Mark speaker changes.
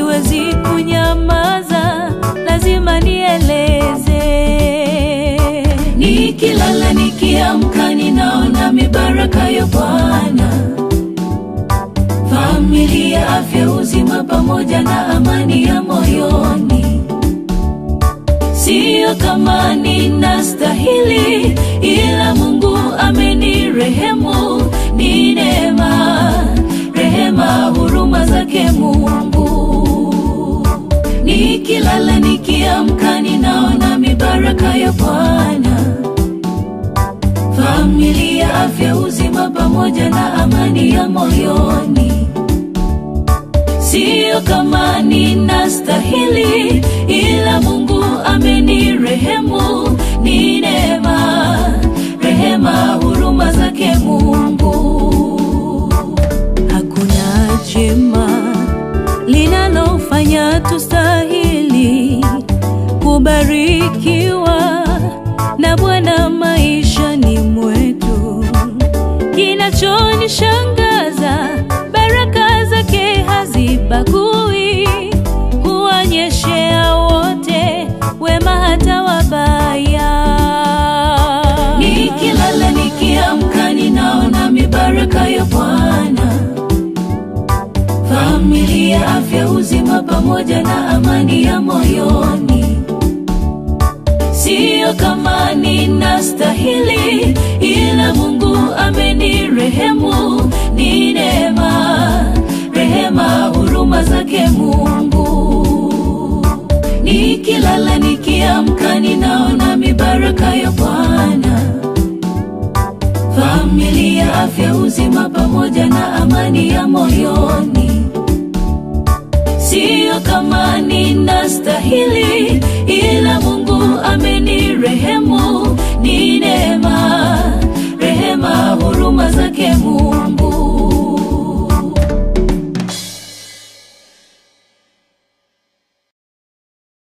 Speaker 1: siwezi kunyamaza, lazima nieleze.
Speaker 2: Nikilala nikiamka ninaona mibaraka ya Bwana, familia, afya, uzima pamoja na amani ya moyoni. Sio kama ninastahili, ila Mungu amenirehemu. Ni neema, rehema, huruma zake Mungu. Nikilala nikiamka ninaona mibaraka ya Bwana, familia, afya, uzima pamoja na amani ya moyoni. Sio kama ninastahili, ila Mungu amenirehemu. Ni neema, rehema, huruma zake Mungu.
Speaker 1: Hakuna jema linalofanya tustahili kubarikiwa na Bwana maishani mwetu. Kinachonishangaza, baraka zake hazibagui, huonyeshea wote, wema hata wabaya.
Speaker 2: Nikilala nikiamka ninaona mibaraka ya Bwana, familia, afya, uzima pamoja na amani ya moyoni. Sio kama ninastahili, ila Mungu amenirehemu. Ni neema, rehema, huruma zake Mungu. Nikilala nikiamka ninaona mibaraka ya Bwana, familia, afya, uzima pamoja na amani ya moyoni. Sio kama ninastahili, ila Mungu amenirehemu. Ni neema, rehema, huruma zake Mungu.